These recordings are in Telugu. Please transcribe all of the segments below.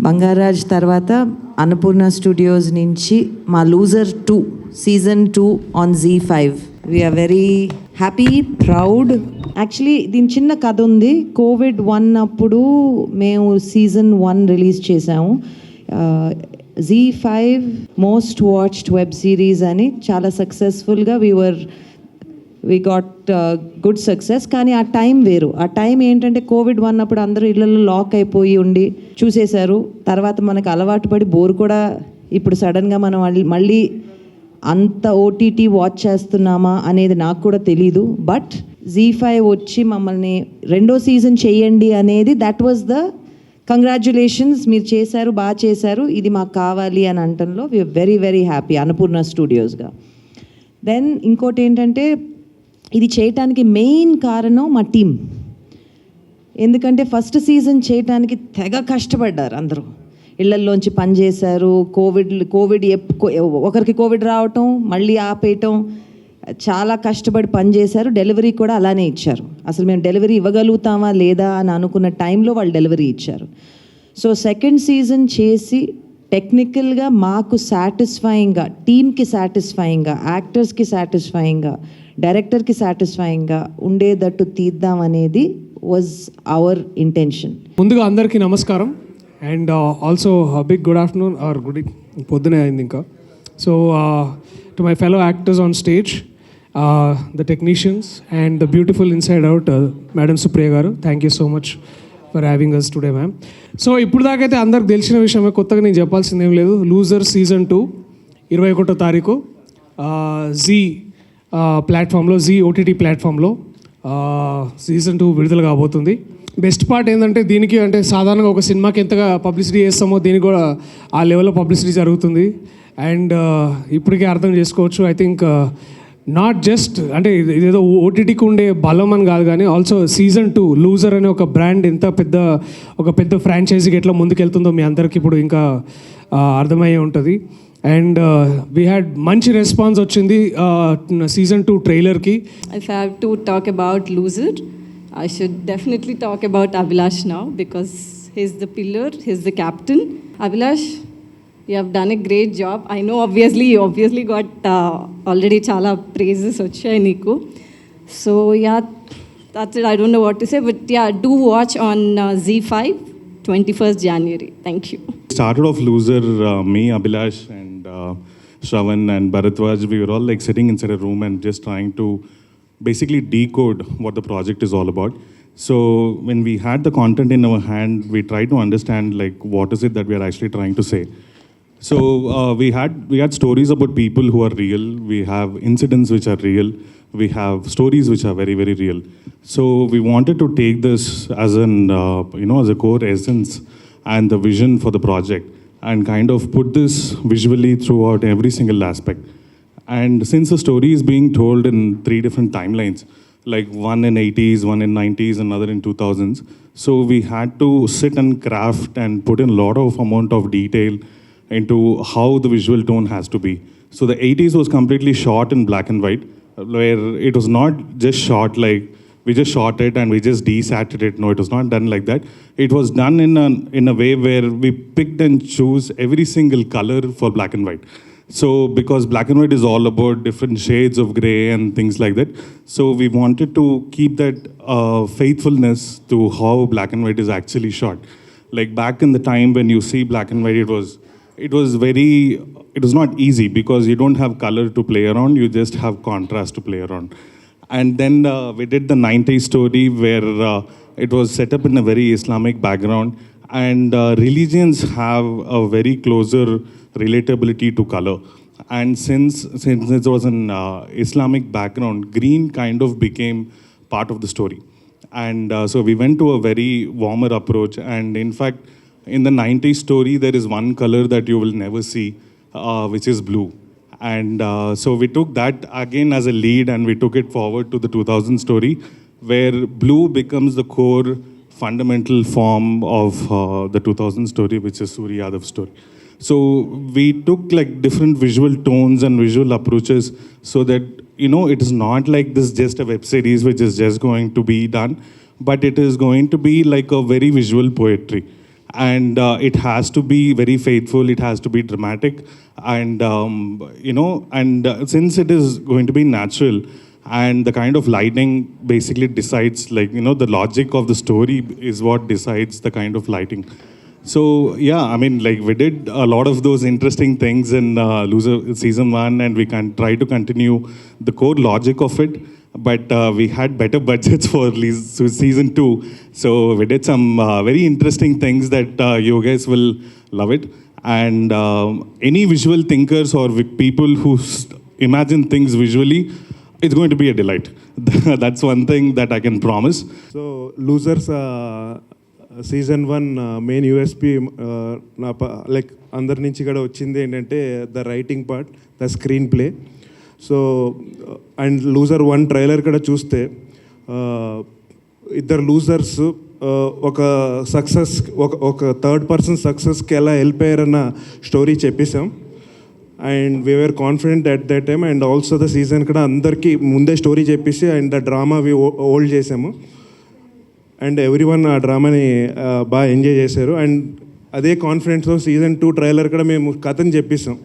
బంగారాజ్ తర్వాత అన్నపూర్ణ స్టూడియోస్ నుంచి మా loser 2 season 2 on Z5. We're very happy, proud. Actually దీని చిన్న కథ ఉంది. COVID-1 అప్పుడు మేము సీజన్ 1 రిలీజ్ చేసాము. Z5 most watched web series అని చాలా సక్సెస్ఫుల్గా వీ గాట్ గుడ్ సక్సెస్. కానీ ఆ టైం వేరు. ఆ టైం ఏంటంటే COVID-1 అప్పుడు అందరూ ఇళ్ళల్లో లాక్ అయిపోయి ఉండి చూసేశారు. తర్వాత మనకు అలవాటు పడి బోర్ కూడా ఇప్పుడు సడన్గా మనం మళ్ళీ అంత OTT వాచ్ చేస్తున్నామా అనేది నాకు కూడా తెలీదు. బట్ Z5 వచ్చి మమ్మల్ని రెండో సీజన్ చేయండి అనేది దట్ వాజ్ ద కంగ్రాచ్యులేషన్స్, మీరు చేశారు, బాగా చేశారు, ఇది మాకు కావాలి అని అంటంలో we are very very happy Annapurna స్టూడియోస్గా. దెన్ ఇంకోటి ఏంటంటే ఇది చేయటానికి మెయిన్ కారణం మా టీం. ఎందుకంటే ఫస్ట్ సీజన్ చేయటానికి తెగ కష్టపడ్డారు అందరూ. ఇళ్లల్లోంచి పనిచేశారు. ఒకరికి కోవిడ్ రావటం, మళ్ళీ ఆపేయటం, చాలా కష్టపడి పనిచేశారు. డెలివరీ కూడా అలానే ఇచ్చారు. అసలు మేము డెలివరీ ఇవ్వగలుగుతామా లేదా అని అనుకున్న టైంలో వాళ్ళు డెలివరీ ఇచ్చారు. సో సెకండ్ సీజన్ చేసి టెక్నికల్గా మాకు సాటిస్ఫైయింగ్గా, టీమ్కి సాటిస్ఫైయింగ్గా, యాక్టర్స్కి సాటిస్ఫైయింగ్గా, డైరెక్టర్కి సాటిస్ఫైయింగ్గా ఉండేటట్టు తీద్దాం అనేది వాజ్ అవర్ ఇంటెన్షన్. ముందుగా అందరికీ నమస్కారం and also big good afternoon or good పొద్దునే అయింది ఇంకా. So to my fellow actors on stage, the technicians and the beautiful inside out madam Supriya garu, thank you so much for having us today ma'am. So ఇప్పుడు దాకైతే అందరికి తెలిసిన విషయమే, కొత్తగా నేను చెప్పాల్సింది ఏం లేదు. లూజర్ సీజన్ 2 21వ తారీఖు జీ ప్లాట్ఫామ్లో, జీ OTT ప్లాట్ఫామ్లో సీజన్ 2 విడుదల కాబోతుంది. బెస్ట్ పార్ట్ ఏంటంటే దీనికి అంటే సాధారణంగా ఒక సినిమాకి ఎంతగా పబ్లిసిటీ చేస్తామో దీనికి కూడా ఆ లెవెల్లో పబ్లిసిటీ జరుగుతుంది. అండ్ ఇప్పటికే అర్థం చేసుకోవచ్చు. ఐ థింక్ నాట్ జస్ట్ అంటే ఇదేదో OTTకి ఉండే బలం అని కాదు, కానీ ఆల్సో సీజన్ 2 లూజర్ అనే ఒక బ్రాండ్ ఎంత పెద్ద ఫ్రాంచైజీకి ఎట్లా ముందుకెళ్తుందో మీ అందరికీ ఇప్పుడు ఇంకా అర్థమయ్యే ఉంటుంది. అండ్ వీ హ్యాడ్ మంచి రెస్పాన్స్ వచ్చింది season 2 ట్రైలర్కి. If I have to talk about loser, I should definitely talk about Abhilash now because he's the pillar, he's the captain. Abhilash, you have done a great job. I know you obviously got already chala praises వచ్చాయి నీకు. So yeah, that's it. I don't know what to say, but yeah, do watch on Z5 21st January. Thank you. Started off loser, me, Abhilash and Shravan and Bharatwaj, we were all like sitting inside a room and just trying to basically decode what the project is all about. So when we had the content in our hand, we tried to understand like what is it that we are actually trying to say. So we had stories about people who are real. We have incidents which are real. We have stories which are very, very real. So we wanted to take this as an as a core essence and the vision for the project and kind of put this visually throughout every single aspect. And since the story is being told in 3 different timelines, like one in 80s, one in 90s, another in 2000s, so we had to sit and craft and put in a lot of amount of detail into how the visual tone has to be. So the 80s was completely shot in black and white, where it was not just shot like we just shot it and we just desaturated it. No, it was not done like that. It was done in a way where we picked and chose every single color for black and white. So because black and white is all about different shades of gray and things like that, so we wanted to keep that faithfulness to how black and white is actually shot. Like back in the time when you see black and white, it was not easy because you don't have color to play around, you just have contrast to play around. And then we did the 90s story where it was set up in a very Islamic background, and religions have a very closer relatability to color. And since it was an Islamic background, green kind of became part of the story. And so we went to a very warmer approach. And in fact, in the 90s story, there is one color that you will never see, which is blue. And so we took that again as a lead and we took it forward to the 2000 story, where blue becomes the core fundamental form of the 2000 story, which is Surya Yadav's story. So we took like different visual tones and visual approaches so that, it is not like this just a web series which is just going to be done, but it is going to be like a very visual poetry. and it has to be very faithful, it has to be dramatic, and since it is going to be natural, and the kind of lighting basically decides, like, the logic of the story is what decides the kind of lighting. So yeah, I mean, like, we did a lot of those interesting things in Loser season 1, and we can try to continue the core logic of it, but we had better budgets for season 2, so we did some very interesting things that you guys will love it. And any visual thinkers or people who imagine things visually, it's going to be a delight. That's one thing that I can promise. So Losers season 1 main USP like అందరి నుంచి కూడా వచ్చింది ఏంటంటే the writing part, the screen play. So and loser 1 trailer కూడా చూస్తే ఇద్దరు లూజర్స్ ఒక సక్సెస్, ఒక థర్డ్ పర్సన్ సక్సెస్కి ఎలా హెల్ప్ అయ్యారన్న స్టోరీ చెప్పేసాం. And we are confident at that time. And also the season కూడా అందరికీ ముందే స్టోరీ చెప్పేసి అండ్ ద డ్రామా హోల్డ్ చేసాము. అండ్ ఎవ్రీవన్ ఆ డ్రామాని బాగా ఎంజాయ్ చేశారు. అండ్ అదే కాన్ఫిడెన్స్తో సీజన్ 2 ట్రైలర్ కూడా మేము కథని చెప్పేసాం.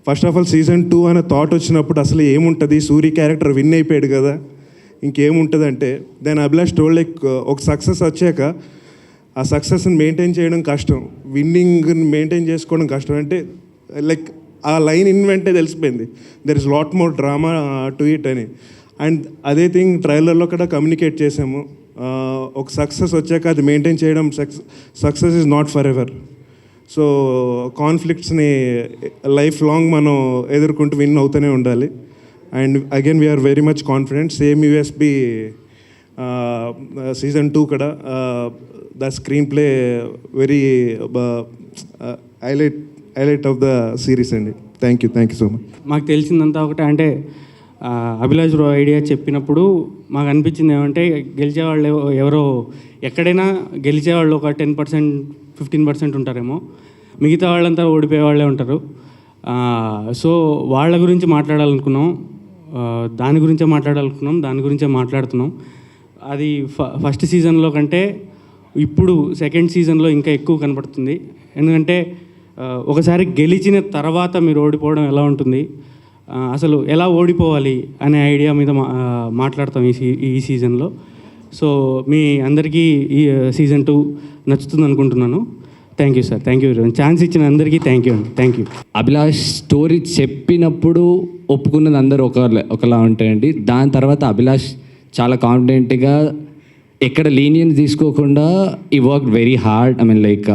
ఫస్ట్ ఆఫ్ ఆల్ సీజన్ 2 అనే థాట్ వచ్చినప్పుడు అసలు ఏముంటుంది, సూరి క్యారెక్టర్ విన్ అయిపోయాడు కదా, ఇంకేముంటుంది అంటే దెన్ అభిలాష్ టోల్డ్ లైక్ ఒక సక్సెస్ వచ్చాక ఆ సక్సెస్ని మెయింటైన్ చేయడం కష్టం, విన్నింగ్ని మెయింటైన్ చేసుకోవడం కష్టం. అంటే లైక్ ఆ లైన్ ఇన్వెంటే తెలిసిపోయింది, there is lot more drama to it అని. అండ్ అదే థింగ్ ట్రైలర్లో కూడా కమ్యూనికేట్ చేసాము. ఒక సక్సెస్ వచ్చాక అది మెయింటైన్ చేయడం, success is not forever. So కాన్ఫ్లిక్ట్స్ని లైఫ్ లాంగ్ మనం ఎదుర్కొంటూ విన్ అవుతూనే ఉండాలి. And again we are very much confident. Same USB season 2 కూడా the screenplay very highlight of the series అండి. Thank you so much. మాకు తెలిసిందంతా ఒకటే, అంటే అభిలాష్ బ్రో ఐడియా చెప్పినప్పుడు మాకు అనిపించింది ఏమంటే గెలిచేవాళ్ళు ఎవరో ఎక్కడైనా గెలిచేవాళ్ళు ఒక 10%, 15% ఉంటారేమో, మిగతా వాళ్ళంతా ఓడిపోయే వాళ్ళే ఉంటారు. సో వాళ్ళ గురించి మాట్లాడాలనుకున్నాం, దాని గురించే మాట్లాడుతున్నాం. అది ఫస్ట్ సీజన్లో కంటే ఇప్పుడు సెకండ్ సీజన్లో ఇంకా ఎక్కువ కనపడుతుంది. ఎందుకంటే ఒకసారి గెలిచిన తర్వాత మీరు ఓడిపోవడం ఎలా ఉంటుంది, అసలు ఎలా ఓడిపోవాలి అనే ఐడియా మీద మాట్లాడతాం ఈ సీజన్లో. సో మీ అందరికీ ఈ సీజన్ 2 నచ్చుతుంది అనుకుంటున్నాను. Thank you sir, thank you very much. Chance ఇచ్చిన అందరికీ థ్యాంక్ యూ అండి. Thank you. అభిలాష్ స్టోరీ చెప్పినప్పుడు ఒప్పుకున్నది అందరూ ఒకలా ఉంటాయండి. దాని తర్వాత అభిలాష్ చాలా కాన్ఫిడెంట్గా ఎక్కడ లీనియన్స్ తీసుకోకుండా ఈ work very hard. I mean like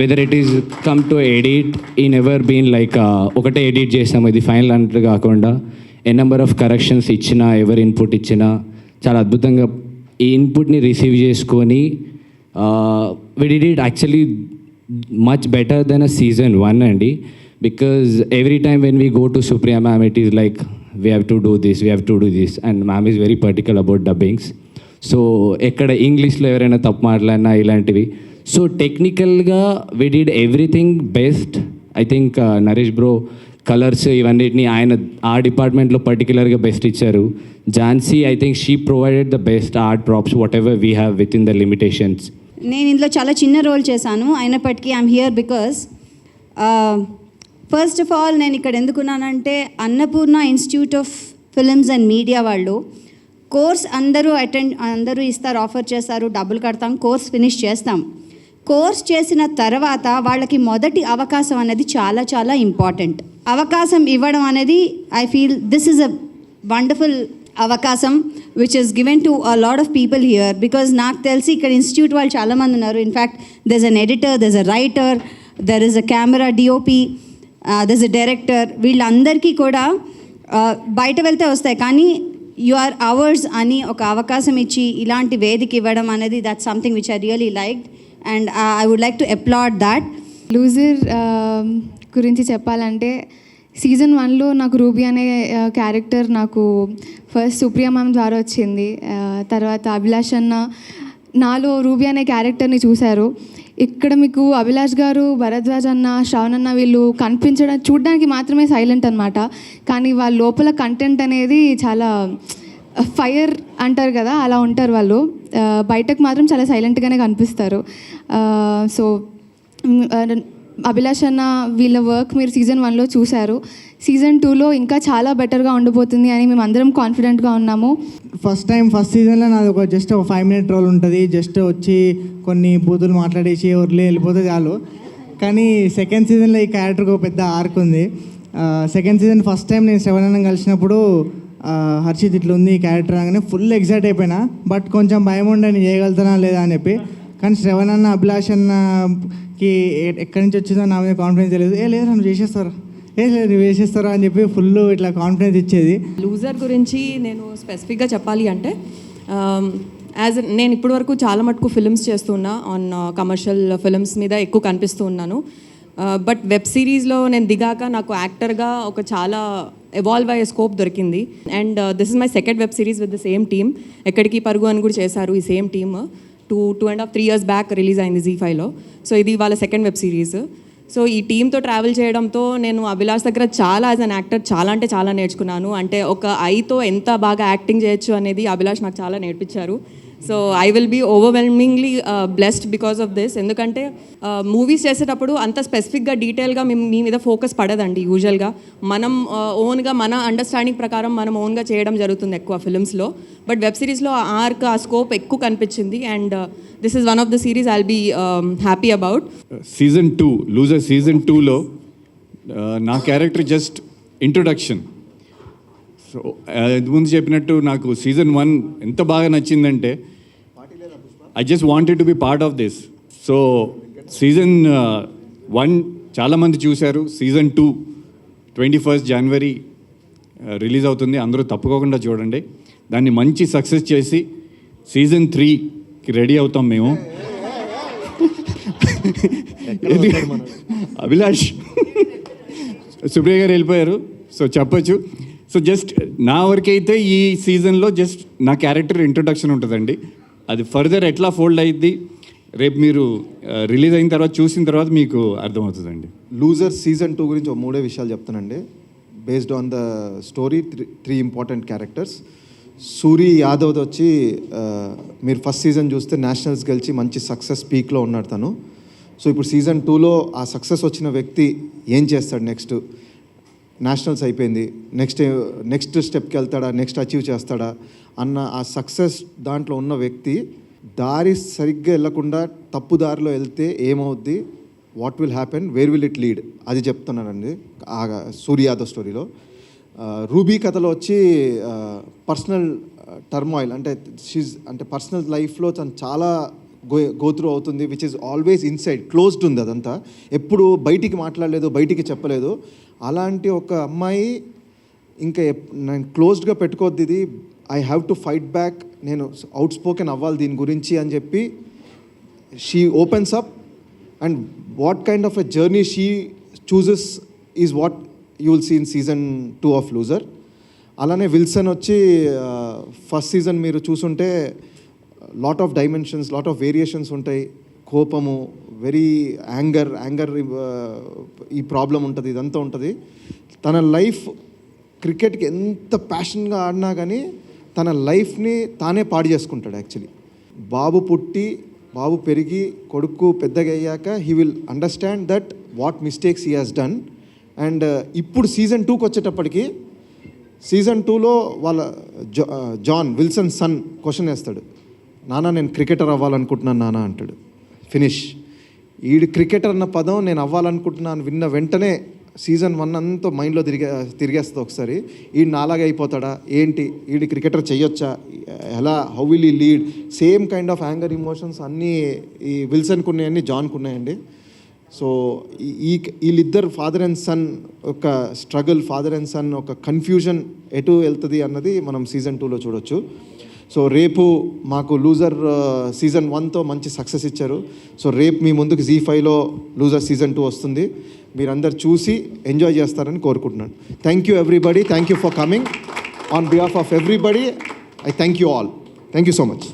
whether it is come to edit, ఈ నెవర్ బీన్ లైక్ ఒకటే ఎడిట్ చేసాము ఇది ఫైనల్ అన్నట్టు కాకుండా నెంబర్ ఆఫ్ కరెక్షన్స్ ఇచ్చినా, ఎవరు ఇన్పుట్ ఇచ్చినా చాలా అద్భుతంగా ఈ ఇన్పుట్ని రిసీవ్ చేసుకొని we did it actually much better than a season 1 అండి. because every time when we go to Supriya ma'am, it is like we have to do this and ma'am is very particular about dubbings. So ఎక్కడ ఇంగ్లీష్లో ఎవరైనా తప్పు మాట్లాడినా ఇలాంటివి. సో టెక్నికల్గా we did everything best. I think Naresh bro colours ఇవన్నిటిని ఆయన ఆ డిపార్ట్మెంట్లో పర్టికులర్గా బెస్ట్ ఇచ్చారు. Jhansi I think she provided the best art props whatever we have within the limitations. నేను ఇందులో చాలా చిన్న రోల్ చేశాను, అయినప్పటికీ I'm here because first of all నేను ఇక్కడ ఎందుకున్నానంటే Annapurna institute of films and media వాళ్ళు కోర్స్ అందరూ ఇస్తారు, ఆఫర్ చేస్తారు, డబ్బులు కడతాం, కోర్స్ ఫినిష్ చేస్తాం. కోర్స్ చేసిన తర్వాత వాళ్ళకి మొదటి అవకాశం అనేది చాలా చాలా ఇంపార్టెంట్. అవకాశం ఇవ్వడం అనేది I feel this is a wonderful అవకాశం which is given to a lot of people here. Because నాకు తెలిసి ఇక్కడ ఇన్స్టిట్యూట్ వాళ్ళు చాలామంది ఉన్నారు. In fact there is an editor, there is a writer, there is a camera DOP, there is a director. వీళ్ళందరికీ కూడా బయట వెళ్తే వస్తాయి, కానీ యు ఆర్ అవర్స్ అని ఒక అవకాశం ఇచ్చి ఇలాంటి వేదిక ఇవ్వడం అనేది that's something which I really liked and I would like to applaud that. Loser గురించి చెప్పాలంటే సీజన్ 1లో నాకు రూబీ అనే క్యారెక్టర్ నాకు ఫస్ట్ సుప్రియ మ్యామ్ ద్వారా వచ్చింది. తర్వాత అభిలాష్ అన్న నాలో రూబీ అనే క్యారెక్టర్ని చూశారు. ఇక్కడ మీకు అభిలాష్ గారు, భరద్వాజ్ అన్న, శ్రవణ్ అన్న వీళ్ళు చూడడానికి మాత్రమే సైలెంట్ అనమాట, కానీ వాళ్ళ లోపల కంటెంట్ అనేది చాలా ఫైర్ అంటారు కదా, అలా ఉంటారు వాళ్ళు. బయటకు మాత్రం చాలా సైలెంట్గానే కనిపిస్తారు. సో అభిలాష్ అన్న వీళ్ళ వర్క్ మీరు సీజన్ 1లో చూశారు. సీజన్ 2లో ఇంకా చాలా బెటర్గా ఉండబోతుంది అని మేము అందరం కాన్ఫిడెంట్గా ఉన్నాము. ఫస్ట్ సీజన్లో నాది జస్ట్ ఒక 5 minute రోల్ ఉంటుంది. జస్ట్ వచ్చి కొన్ని బూతులు మాట్లాడేసి ఎవరిలో వెళ్ళిపోతే చాలు. కానీ సెకండ్ సీజన్లో ఈ క్యారెక్టర్కి ఒక పెద్ద ఆర్క్ ఉంది. సెకండ్ సీజన్ ఫస్ట్ టైం నేను శ్రవణ్ కలిసినప్పుడు హర్షిత్ ఇట్లా ఉంది ఈ క్యారెక్టర్ అనగానే ఫుల్ ఎక్సైట్ అయిపోయినా. బట్ కొంచెం భయం ఉండే నేను చేయగలుగుతానా లేదా అని చెప్పి. కానీ శ్రవణ్ అన్న అభిలాష్ అన్నకి ఎక్కడి నుంచి వచ్చిందో నా మీద కాన్ఫిడెన్స్ తెలియదు. లేదు నువ్వు చేసేస్తారా, లేదు నువ్వు చేసేస్తారా అని చెప్పి ఫుల్ ఇట్లా కాన్ఫిడెన్స్ ఇచ్చేది. లూజర్ గురించి నేను స్పెసిఫిక్గా చెప్పాలి అంటే నేను ఇప్పటి వరకు చాలా మటుకు ఫిల్మ్స్ చేస్తున్నా, ఆన్ కమర్షియల్ ఫిల్మ్స్ మీద ఎక్కువ కనిపిస్తూ ఉన్నాను. బట్ వెబ్ సిరీస్లో నేను దిగాక నాకు యాక్టర్గా ఒక చాలా ఎవాల్వ్ అయ్యే స్కోప్ దొరికింది. And this is my second web series with the same team. ఎక్కడికి పరుగు అని కూడా చేశారు ఈ same team. 2.5-3 years back release అయింది జీ5లో. సో ఇది వాళ్ళ సెకండ్ వెబ్ సిరీస్. సో ఈ టీంతో ట్రావెల్ చేయడంతో నేను అభిలాష్ దగ్గర చాలా యాజ్ అన్ యాక్టర్ చాలా అంటే చాలా నేర్చుకున్నాను. అంటే ఒక ఐతో ఎంత బాగా యాక్టింగ్ చేయొచ్చు అనేది అభిలాష్ నాకు చాలా నేర్పించారు. So I will be overwhelmingly blessed because of this. ఎందుకంటే మూవీస్ చేసేటప్పుడు అంత స్పెసిఫిక్గా డీటెయిల్గా మీ మీద ఫోకస్ పడదండి యూజువల్గా. మనం ఓన్గా మన అండర్స్టాండింగ్ ప్రకారం మనం ఓన్గా చేయడం జరుగుతుంది ఎక్కువ ఫిల్మ్స్లో. బట్ వెబ్ సిరీస్లో ఆ స్కోప్ ఎక్కువ కనిపించింది. And this is one of the series I'll be happy about. Season 2 loser season 2లో నా క్యారెక్టర్ జస్ట్ ఇంట్రొడక్షన్. సో ముందు చెప్పినట్టు నాకు సీజన్ 1 ఎంత బాగా నచ్చిందంటే I just wanted to be part of this. So season 1 చాలామంది చూశారు. సీజన్ 2 21st January రిలీజ్ అవుతుంది. అందరూ తప్పుకోకుండా చూడండి. దాన్ని మంచి సక్సెస్ చేసి సీజన్ 3కి రెడీ అవుతాం మేము. అభిలాష్ సుప్రియ గారు వెళ్ళిపోయారు, సో చెప్పచ్చు. సో జస్ట్ నా వరకైతే ఈ సీజన్లో జస్ట్ నా క్యారెక్టర్ ఇంట్రొడక్షన్ ఉంటుందండి. అది ఫర్దర్ ఎట్లా ఫోల్డ్ అయ్యిద్ది రేపు మీరు రిలీజ్ అయిన తర్వాత చూసిన తర్వాత మీకు అర్థమవుతుందండి. లూజర్ సీజన్ 2 గురించి 3 విషయాలు చెప్తానండి. Based on the story 3 important characters. Suri Yadav వచ్చి మీరు ఫస్ట్ సీజన్ చూస్తే నేషనల్స్ గెలిచి మంచి సక్సెస్ పీక్లో ఉన్నాడు తను. సో ఇప్పుడు సీజన్ 2లో ఆ సక్సెస్ వచ్చిన వ్యక్తి ఏం చేస్తాడు, నెక్స్ట్ నేషనల్స్ అయిపోయింది, నెక్స్ట్ స్టెప్కి వెళ్తాడా, నెక్స్ట్ అచీవ్ చేస్తాడా అన్న ఆ సక్సెస్ దాంట్లో ఉన్న వ్యక్తి దారి సరిగ్గా వెళ్ళకుండా తప్పు దారిలో వెళ్తే ఏమవుద్ది, what will happen, where will it lead, అది చెప్తున్నానండి ఆ సూర్య యాదవ్ స్టోరీలో. రూబీ కథలో వచ్చి పర్సనల్ టర్మాయిల్ అంటే పర్సనల్ లైఫ్లో తను చాలా గోత్రూ అవుతుంది, which is always inside, closed ఉంది అదంతా, ఎప్పుడు బయటికి మాట్లాడలేదు, బయటికి చెప్పలేదు. అలాంటి ఒక అమ్మాయి ఇంకా నేను క్లోజ్డ్గా పెట్టుకోవద్దు, ఇది I have to fight back, నేను అవుట్ స్పోకెన్ అవ్వాలి దీని గురించి అని చెప్పి she opens up. And what kind of a journey she chooses is what you will see in season 2 of loser. అలానే విల్సన్ వచ్చి ఫస్ట్ సీజన్ మీరు చూసుంటే lot of dimensions, lot of variations ఉంటాయి. కోపము, వెరీ యాంగర్ ఈ ప్రాబ్లం ఉంటుంది, ఇదంతా ఉంటుంది. తన లైఫ్ క్రికెట్కి ఎంత ప్యాషన్గా ఆడినా కానీ తన లైఫ్ని తానే పాడు చేసుకుంటాడు యాక్చువల్లీ. బాబు పెరిగి కొడుకు పెద్దగా అయ్యాక he will understand that what mistakes he has done. And ఇప్పుడు సీజన్ 2కి వచ్చేటప్పటికి సీజన్ 2లో వాళ్ళ జాన్ విల్సన్ సన్ క్వశ్చన్ వేస్తాడు, నాన్న నేను క్రికెటర్ అవ్వాలనుకుంటున్నాను నాన్న అంటాడు. ఫినిష్. ఈడు క్రికెటర్ అన్న పదం నేను అవ్వాలనుకుంటున్నాను విన్న వెంటనే సీజన్ 1 అంతా మైండ్లో తిరిగేస్తుంది ఒకసారి. ఈడు నాలాగే అయిపోతాడా ఏంటి, ఈడు క్రికెటర్ చెయ్యొచ్చా, ఎలా, హౌ విల్ ఈ lead, same kind of anger emotions అన్నీ ఈ విల్సన్కు ఉన్నాయండి, జాన్కు ఉన్నాయండి. సో వీళ్ళిద్దరు ఫాదర్ అండ్ సన్ ఒక స్ట్రగుల్, ఫాదర్ అండ్ సన్ ఒక కన్ఫ్యూజన్ ఎటు వెళ్తుంది అన్నది మనం సీజన్ 2లో చూడొచ్చు. సో రేపు మాకు లూజర్ సీజన్ 1తో మంచి సక్సెస్ ఇచ్చారు. సో రేపు మీ ముందుకు జీ5లో లూజర్ సీజన్ 2 వస్తుంది. మీరందరు చూసి ఎంజాయ్ చేస్తారని కోరుకుంటున్నాను. Thank you everybody, thank you for coming. On behalf of everybody I thank you all. Thank you so much.